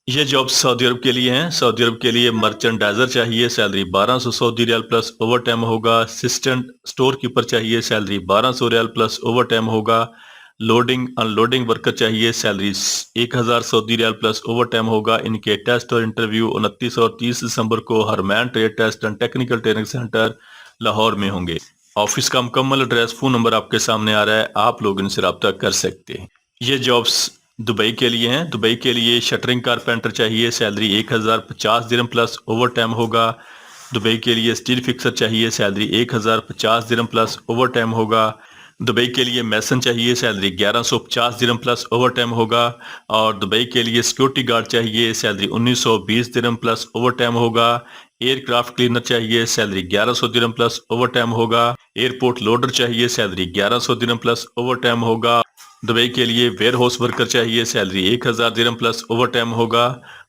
یہ جاب سعودی عرب کے لیے ہیں۔ سعودی عرب کے لیے مرچنڈائزر چاہیے، سیلری 1200 سعودی ریال پلس اوور ٹائم ہوگا۔ اسسٹنٹ سٹور کیپر چاہیے، سیلری 1200 ریال پلس اوور ٹائم ہوگا۔ لوڈنگ ان لوڈنگ ورکر چاہیے، سیلری 1000 سعودی ریال پلس اوور ٹائم ہوگا۔ ان کے ٹیسٹ اور انٹرویو 29 اور 30 دسمبر کو Harmain trade test and technical training centre Lahore میں ہوں گے۔ آفس کا مکمل ایڈریس، فون نمبر آپ کے سامنے آ رہا ہے، آپ لوگ ان سے رابطہ کر سکتے ہیں۔ یہ جابس دبئی کے لیے ہیں۔ دبئی کے لیے شٹرنگ کارپینٹر چاہیے، سیلری 1050 درہم پلس اوور ٹائم ہوگا۔ دبئی کے لیے اسٹیل فکسر چاہیے، سیلری 1050 درہم پلس اوور ٹائم ہوگا۔ دبئی کے لیے میسن چاہیے، سیلری 1150 درہم پلس اوور ٹائم ہوگا۔ اور دبئی کے لیے سیکورٹی گارڈ چاہیے، سیلری 1920 درہم پلس اوور ٹائم ہوگا۔ ایئر کرافٹ کلینر چاہیے، سیلری 1100 درہم پلس اوور ٹائم ہوگا۔ ایئرپورٹ لوڈر چاہیے، سیلری 1100 درہم پلس اوور ٹائم ہوگا۔ دبئی کے لیے ویئر ہاؤس ورکر چاہیے، سیلری 1000 درہم پلس اوور ٹائم ہوگا۔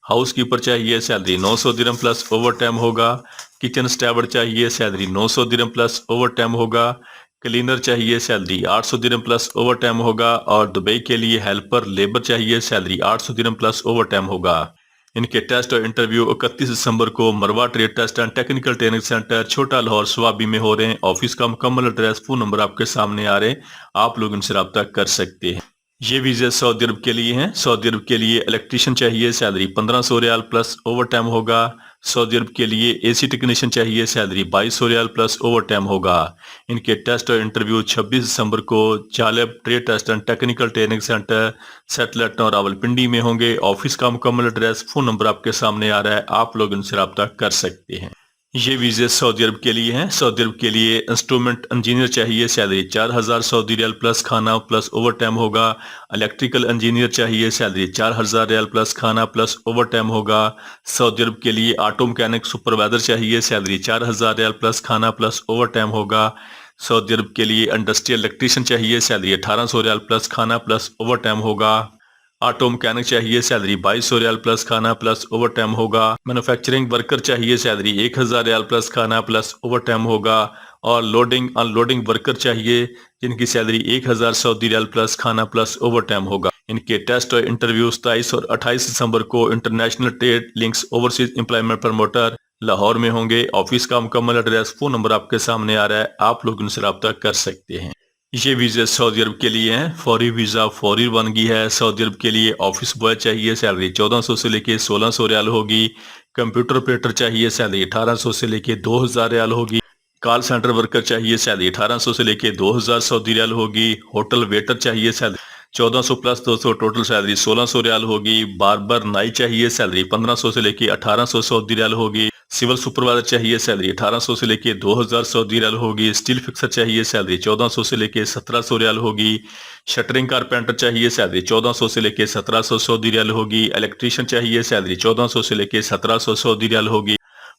ہاؤس کیپر چاہیے، سیلری 900 درہم پلس اوور ٹائم ہوگا۔ کچن سٹیورڈ چاہیے، سیلری 900 درہم پلس اوور ٹائم ہوگا۔ کلینر چاہیے، سیلری 800 درہم پلس اوور ٹائم ہوگا۔ اور دبئی کے لیے ہیلپر لیبر چاہیے، سیلری 800 درہم پلس اوور ٹائم ہوگا۔ ان کے ٹیسٹ اور انٹرویو 31 دسمبر کو مروا trade test and technical training centre Chhota Lahor Swabi میں ہو رہے ہیں۔ آفس کا مکمل ایڈریس، فون نمبر آپ کے سامنے آ رہے ہیں، آپ لوگ ان سے رابطہ کر سکتے ہیں۔ یہ ویزے سعودی عرب کے لیے ہیں۔ سعودی عرب کے لیے الیکٹریشین چاہیے، سیلری 1500 ریال پلس اوور ٹائم ہوگا۔ سعودی عرب کے لیے اے سی ٹیکنیشین چاہیے، سیلری 2200 ریال پلس اوور ٹائم ہوگا۔ ان کے ٹیسٹ اور انٹرویو 26 دسمبر کو جالب trade test and technical training centre satellite اور راولپنڈی میں ہوں گے۔ آفس کا مکمل ایڈریس، فون نمبر آپ کے سامنے آ رہا ہے، آپ لوگ ان سے رابطہ کر سکتے ہیں۔ یہ ویزے سعودی عرب کے لیے ہیں۔ سعودی عرب کے لیے انسٹرومنٹ انجینئر چاہیے، سیلری 4000 سعودی ریال پلس کھانا پلس اوور ٹائم ہوگا۔ الیکٹریکل انجینئر چاہیے، سیلری 4000 ریال پلس کھانا پلس اوور ٹائم ہوگا۔ سعودی عرب کے لیے آٹو مکینک سپروائزر چاہیے، سیلری 4000 ریال پلس کھانا پلس اوور ٹائم ہوگا۔ سعودی عرب کے لیے انڈسٹریل الیکٹریشین چاہیے، سیلری 1800 ریال پلس کھانا پلس اوور ٹائم ہوگا۔ آٹو مکینک چاہیے، سیلری 2200 ریال پلس کھانا پلس اوور ٹائم ہوگا۔ مینوفیکچرنگ ورکر چاہیے، سیلری 1000 ریال پلس کھانا پلس اوور ٹائم ہوگا۔ اور لوڈنگ ان لوڈنگ ورکر چاہیے، جن کی سیلری 1000 سعودی ریال پلس کھانا پلس اوور ٹائم ہوگا۔ ان کے ٹیسٹ اور انٹرویو 27 اور 28 دسمبر کو international trade links overseas employment promoter Lahore میں ہوں گے۔ آفس کا مکمل ایڈریس، فون نمبر آپ کے سامنے آ رہا ہے، آپ لوگ ان سے رابطہ کر سکتے ہیں۔ یہ ویزے سعودی عرب کے لیے ہیں۔ فوری ویزا فوری روانگی ہے۔ سعودی عرب کے لیے آفس بوائے چاہیے، سیلری 1400 سے لے کے 1600 ریال ہوگی۔ کمپیوٹر آپریٹر چاہیے، سیلری 1800 سے لے کے 2000 ریال ہوگی۔ کال سینٹر ورکر چاہیے، سیلری 1800 سے لے کے 2000 سعودی ریال ہوگی۔ ہوٹل ویٹر چاہیے، سیلری 1400 پلس 200، ٹوٹل سیلری 1600 ریال ہوگی۔ باربر نائی چاہیے، سیلری 1500 سے لے کے 1800 سعودی ریال ہوگی۔ سول سپروائزر چاہیے، سیلری 1800 سے لے کے 2000 سعودی ریال ہوگی۔ اسٹیل فکسر چاہیے، سیلری 1400 سے لے کے 1700 ریال ہوگی۔ شٹرنگ کارپینٹر چاہیے، سیلری 1400 سے لے کے 1700 سعودی ریال ہوگی۔ الیکٹریشین چاہیے، سیلری 1400 سے لے کے 1700 سعودی ریال ہوگی۔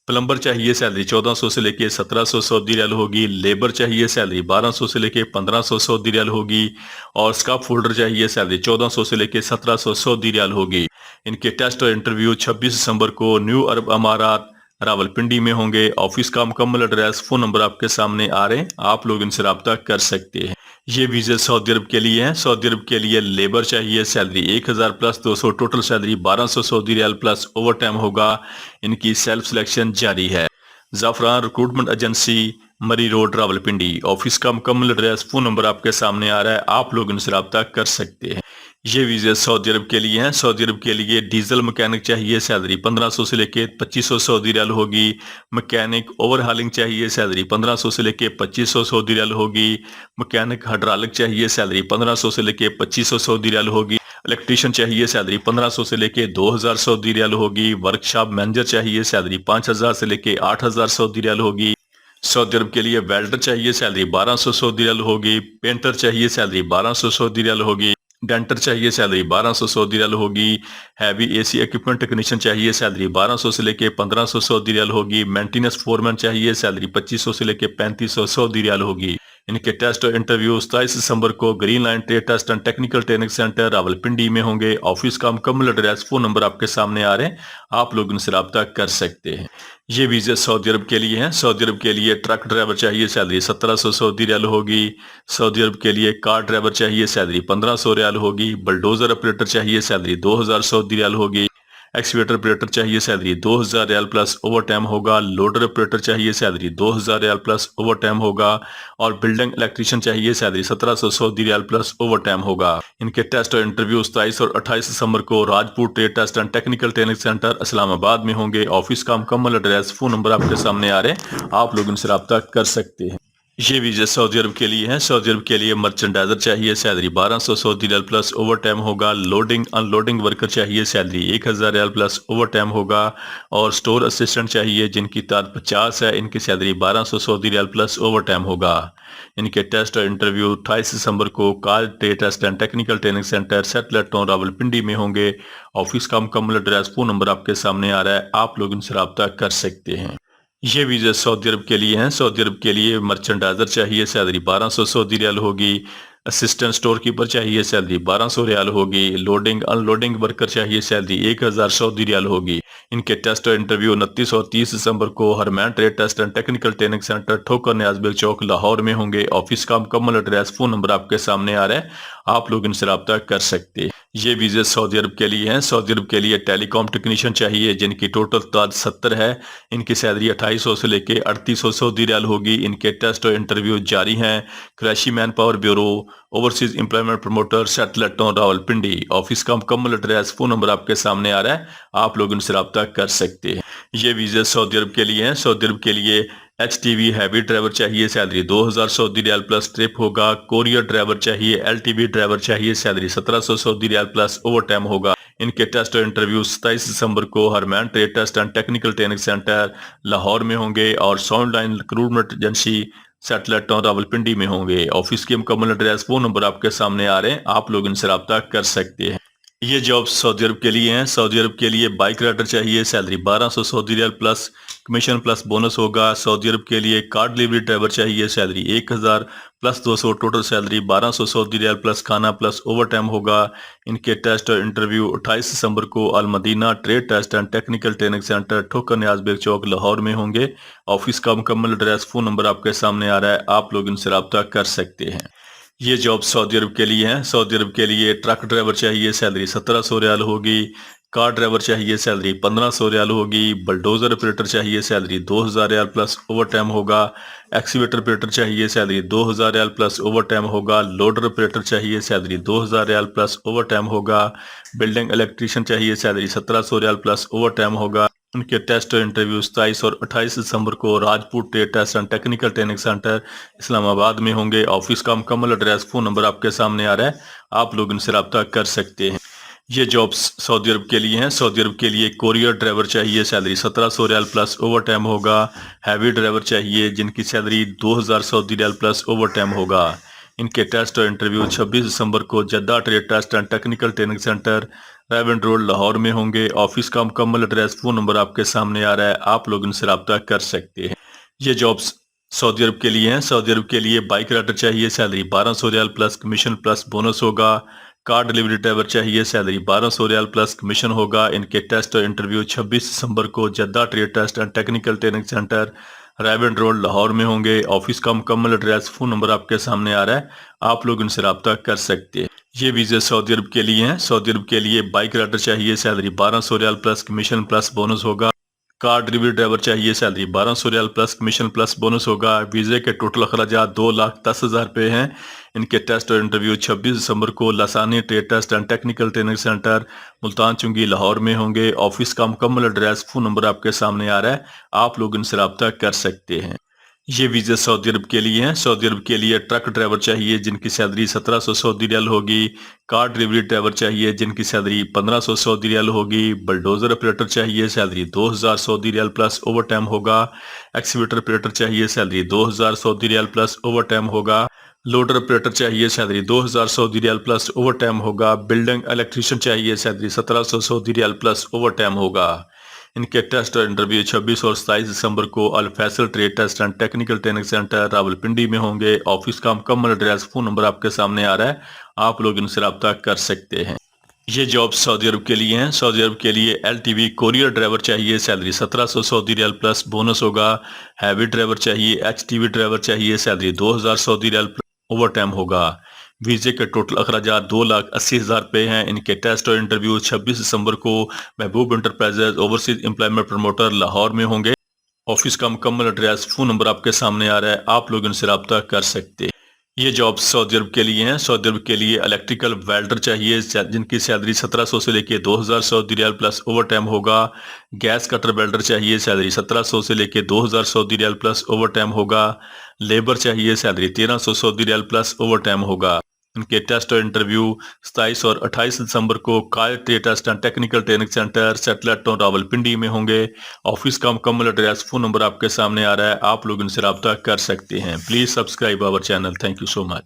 پلمبر چاہیے، سیلری 1400 سے لے کے 1700 سعودی ریال ہوگی۔ لیبر چاہیے، سیلری 1200 سے لے کے 1500 سعودی ریال ہوگی۔ اور اسکاف فولڈر چاہیے، سیلری 1400 سے لے کے 1700 سعودی ریال ہوگی۔ ان کے ٹیسٹ اور انٹرویو 26 دسمبر کو نیو عرب امارات راولپنڈی میں ہوں گے۔ آفس کا مکمل ایڈریس، فون نمبر آپ کے سامنے آ رہے ہیں، آپ لوگ ان سے رابطہ کر سکتے ہیں۔ یہ ویزے سعودی عرب کے لیے ہیں۔ سعودی عرب کے لیے لیبر چاہیے، سیلری 1000 پلس 200، ٹوٹل سیلری 1200 سعودی ریال پلس اوور ٹائم ہوگا۔ ان کی سیلف سلیکشن جاری ہے۔ زعفران ریکروٹمنٹ ایجنسی، مری روڈ راولپنڈی۔ آفس کا مکمل ایڈریس، فون نمبر آپ کے سامنے آ رہا ہے، آپ لوگ ان سے رابطہ کر سکتے ہیں۔ یہ ویزے سعودی عرب کے لیے ہیں۔ سعودی عرب کے لیے ڈیزل مکینک چاہیے، سیلری 1500 سے لے کے 2500 سعودی ریال ہوگی۔ مکینک اوور ہالنگ چاہیے، سیلری 1500 سے لے کے 2500 سعودی ریال ہوگی۔ مکینک ہائیڈرالک چاہیے، سیلری 1500 سے لے کے 2500 سعودی ریال ہوگی۔ الیکٹریشین چاہیے، سیلری 1500 سے لے کے 2000 سعودی ریال ہوگی۔ ورکشاپ مینیجر چاہیے، سیلری 5000 سے لے کے 8000 سعودی ریال ہوگی۔ سعودی عرب کے لیے ویلڈر چاہیے، سیلری 1200 سعودی ریال ہوگی۔ پینٹر چاہیے، سیلری 1200 سعودی ریال ہوگی۔ ڈینٹر چاہیے، سیلری 1200 سعودی ریال ہوگی۔ ہیوی اے سی ایکوپمنٹ ٹیکنیشین چاہیے، سیلری 1200 سے لے کے 1500 سعودی ریال ہوگی۔ مینٹیننس فورمین چاہیے، سیلری 2500 سے لے کے 3500 سعودی ریال ہوگی۔ ان کے ٹیسٹ اور انٹرویو 27 دسمبر کو green line trade test and technical training centre Rawalpindi میں ہوں گے۔ آفس کا مکمل ایڈریس، فون نمبر آپ کے سامنے آ رہے ہیں، آپ لوگ ان سے رابطہ کر سکتے ہیں۔ یہ ویزے سعودی عرب کے لیے ہیں۔ سعودی عرب کے لیے ٹرک ڈرائیور چاہیے، سیلری 1700 سعودی ریال ہوگی۔ سعودی عرب کے لیے کار ڈرائیور چاہیے، سیلری 1500 ریال ہوگی۔ بلڈوزر آپریٹر چاہیے، سیلری 2000 سعودی ریال ہوگی۔ ایکسکیویٹر آپریٹر چاہیے سیلری 2000 ریال پلس اوور ٹائم ہوگا، لوڈر آپریٹر چاہیے سیلری 2000 ریال پلس اوور ٹائم ہوگا، اور بلڈنگ الیکٹریشین چاہیے سیلری 1700 سعودی ریال پلس اوور ٹائم ہوگا۔ ان کے ٹیسٹ اور انٹرویو 27 اور 28 دسمبر کو Rajpur trade test and technical training centre Islamabad میں ہوں گے۔ آفس کا مکمل ایڈریس، فون نمبر آپ کے سامنے آ رہے ہیں، آپ لوگ ان سے رابطہ کر سکتے ہیں۔ یہ ویزا سعودی عرب کے لیے ہیں۔ سعودی عرب کے لیے مرچنڈائزر چاہیے، سیلری 1200 سعودی ریال پلس اوور ٹائم ہوگا، لوڈنگ ان لوڈنگ ورکر چاہیے، سیلری 1000 ریال پلس اوور ٹائم ہوگا، اور سٹور اسسٹنٹ چاہیے جن کی تعداد 50 ہے، ان کی سیلری 1200 سعودی ریال پلس اوور ٹائم ہوگا۔ ان کے ٹیسٹ اور انٹرویو 28 دسمبر کو کال trade test and technical training centre satellite town Rawalpindi میں ہوں گے۔ آفس کا مکمل ایڈریس، فون نمبر آپ کے سامنے آ رہا ہے، آپ لوگ ان سے رابطہ کر سکتے ہیں۔ یہ ویزا سعودی عرب کے لیے ہیں۔ سعودی عرب کے لیے مرچنڈائزر چاہیے، سیلری 1200 سعودی ریال ہوگی، اسسٹنٹ سٹور کیپر چاہیے، سیلری 1200 ریال ہوگی، لوڈنگ ان لوڈنگ ورکر چاہیے، سیلری 1000 سعودی ریال ہوگی۔ ان کے ٹیسٹ اور انٹرویو 29 اور 30 دسمبر کو Harmain trade test and technical training centre Thokar Niaz bag چوک لاہور میں ہوں گے۔ آفس کا مکمل ایڈریس، فون نمبر آپ کے سامنے آ رہا ہے، آپ لوگ ان سے رابطہ کر سکتے ہیں۔ یہ ویزے سعودی عرب کے لیے ہیں۔ سعودی عرب کے لیے ٹیلی کام ٹیکنیشین چاہیے جن کی ٹوٹل تعداد 70 ہے، ان کی سیلری 2800 سے لے کے 3800 سعودی ریال ہوگی۔ ان کے ٹیسٹ اور انٹرویو جاری ہیں۔ Qureshi man power bureau, overseas employment promoter, satellite town Rawalpindi. Office کا مکمل ایڈریس، فون نمبر آپ کے سامنے آ رہا ہے، آپ لوگ ان سے رابطہ کر سکتے ہیں۔ یہ ویزے سعودی عرب کے لیے ہیں۔ سعودی عرب کے لیے H T V heavy driver چاہیے، سیلری 2000 سعودی ریال پلس ٹرپ ہوگا۔ کوریئر ڈرائیور چاہیے، ایل ٹی وی ڈرائیور چاہیے، سیلری 1700 سعودی ریال پلس اوور ٹائم ہوگا۔ ان کے ٹیسٹ اور انٹرویو 27 دسمبر کو Harmain trade test and technical training centre Lahore میں ہوں گے، اور sound line recruitment agency satellite town Rawalpindi میں ہوں گے۔ آفس کے مکمل ایڈریس، فون نمبر آپ کے سامنے آ رہے ہیں، آپ لوگ ان سے رابطہ کر سکتے ہیں۔ یہ جاب سعودی عرب کے لیے ہیں۔ سعودی عرب کے لیے بائک رائڈر چاہیے، سیلری 1200 سعودی ریال پلس کمیشن پلس بونس ہوگا۔ سعودی عرب کے لیے کار ڈلیوری ڈرائیور چاہیے، سیلری 1000 پلس 200، ٹوٹل سیلری 1200 سعودی ریال پلس کھانا پلس اوور ٹائم ہوگا۔ ان کے ٹیسٹ اور انٹرویو 28 دسمبر کو Almadina trade test and technical training centre Thokar Niaz bag چوک لاہور میں ہوں گے۔ آفس کا مکمل ایڈریس، فون نمبر آپ کے سامنے آ رہا ہے، آپ لوگ ان سے رابطہ کر سکتے ہیں۔ یہ جاب سعودی عرب کے لیے ہیں۔ سعودی عرب کے لیے ٹرک ڈرائیور چاہیے، سیلری 1700 ریال ہوگی۔ کار ڈرائیور چاہیے، سیلری 1500 ریال ہوگی۔ بلڈوزر آپریٹر چاہیے، سیلری 2000 ریال پلس اوور ٹائم ہوگا۔ ایکسکیویٹر آپریٹر چاہیے، سیلری 2000 ریال پلس اوور ٹائم ہوگا۔ لوڈر آپریٹر چاہیے، سیلری 2000 ریال پلس اوور ٹائم ہوگا۔ بلڈنگ الیکٹریشین چاہیے، سیلری 1700 ریال پلس اوور ٹائم ہوگا۔ ان کے ٹیسٹ اور انٹرویو 27 اور 28 دسمبر کو Rajpur trade test and technical training centre Islamabad میں ہوں گے۔ آفس کا مکمل ایڈریس، فون نمبر آپ کے سامنے آ رہا ہے، آپ لوگ ان سے رابطہ کر سکتے ہیں۔ یہ جابس سعودی عرب کے لیے ہیں۔ سعودی عرب کے لیے کوریئر ڈرائیور چاہیے، سیلری 1700 ریال پلس اوور ٹائم ہوگا۔ ہیوی ڈرائیور چاہیے جن کی سیلری 2000 سعودی ریال پلس اوور ٹائم ہوگا۔ ان کے ٹیسٹ اور انٹرویو 26 دسمبر کو Jeddah trade test and technical training centre Raiwind road Lahore میں ہوں گے۔ آفس کا مکمل ایڈریس، فون نمبر آپ کے سامنے آ رہا ہے، آپ لوگ ان سے رابطہ کر سکتے ہیں۔ یہ جابس سعودی عرب کے لیے ہیں۔ سعودی عرب کے لیے بائک رائڈر چاہیے، سیلری 1200 ریال پلس کمیشن پلس بونس ہوگا۔ کار ڈلیوری ڈرائیور چاہیے، سیلری 1200 ریال پلس کمیشن ہوگا۔ ان کے ٹیسٹ اور انٹرویو 26 دسمبر کو Jeddah trade test and technical training centre Raiwind road Lahore میں ہوں گے۔ آفس کا مکمل ایڈریس، فون نمبر آپ کے سامنے آ رہا ہے، آپ لوگ ان سے رابطہ کر سکتے ہیں۔ یہ ویزے سعودی عرب کے لیے ہیں۔ سعودی عرب کے لیے بائک رائڈر چاہیے، سیلری 1200 ریال پلس کمیشن پلس بونس ہوگا۔ کار ڈلیوری ڈرائیور چاہیے، سیلری 1200 ریال پلس کمیشن پلس بونس ہوگا۔ ویزے کے ٹوٹل اخراجات 2,10,000 روپے ہیں۔ ان کے ٹیسٹ اور انٹرویو 26 دسمبر کو Lisani trade test and technical training centre Multan Chungi Lahore میں ہوں گے۔ آفس کا مکمل ایڈریس، فون نمبر آپ کے سامنے آ رہا ہے، آپ لوگ ان سے رابطہ کر سکتے ہیں۔ یہ ویزے سعودی عرب کے لیے ہیں۔ سعودی عرب کے لیے ٹرک ڈرائیور چاہیے جن کی سیلری 1700 سعودی ریال ہوگی۔ کار ڈلیوری ڈرائیور چاہیے جن کی سیلری 1500 سعودی ریال ہوگی۔ بلڈوزر آپریٹر چاہیے، سیلری 2000 سعودی ریال پلس اوور ٹائم ہوگا۔ ایکسکیویٹر آپریٹر چاہیے، سیلری 2000 سعودی ریال پلس اوور ٹائم ہوگا۔ لوڈر آپریٹر چاہیے، سیلری 2000 سعودی ریال پلس اوور ٹائم ہوگا۔ بلڈنگ الیکٹریشین چاہیے، سیلری 1700 سعودی ریال پلس اوور ٹائم ہوگا۔ ان کے ٹیسٹ اور انٹرویو 26 اور 27 دسمبر کو Alfaisal trade test and technical training centre Rawalpindi میں ہوں گے۔ آفس کا مکمل ایڈریس، فون نمبر آپ کے سامنے آ رہا ہے، آپ لوگ ان سے رابطہ کر سکتے ہیں۔ یہ جاب سعودی عرب کے لیے ہیں۔ سعودی عرب کے لیے ایل ٹی وی کوریئر ڈرائیور چاہیے، سیلری 1700 سعودی ریال پلس بونس ہوگا۔ ہیوی ڈرائیور چاہیے، ایچ ٹی وی ڈرائیور چاہیے، سیلری 2000 سعودی ریال اوور ٹائم ہوگا۔ ویزے کے ٹوٹل اخراجات 2,80,000 روپے ہیں. ان کے ٹیسٹ اور انٹرویو 26 دسمبر کو محبوب enterprises overseas employment promoter Lahore میں ہوں گے. آفس کا مکمل ایڈریس، فون نمبر آپ کے سامنے آ رہا ہے، آپ لوگ ان سے رابطہ کر سکتے ہیں. یہ جاب سعودی عرب کے لیے ہیں. سعودی عرب کے لیے الیکٹریکل ویلڈر چاہیے جن کی سیلری 1700 سے لے کے 2000 سعودی ریال پلس اوور ٹائم ہوگا. گیس کٹر ویلڈر چاہیے، سیلری 1700 سے لے کے 2000 سعودی ریال پلس اوور ٹائم ہوگا. لیبر چاہیے، سیلری 1300 سعودی ریال پلس اوور ٹائم ہوگا. ان کے ٹیسٹ اور انٹرویو 27 اور 28 دسمبر کو Quaid trade assistant technical training centre satellite town Rawalpindi میں ہوں گے. آفس کا مکمل ایڈریس، فون نمبر آپ کے سامنے آ رہا ہے، آپ لوگ ان سے رابطہ کر سکتے ہیں. Please subscribe our channel. Thank you so much.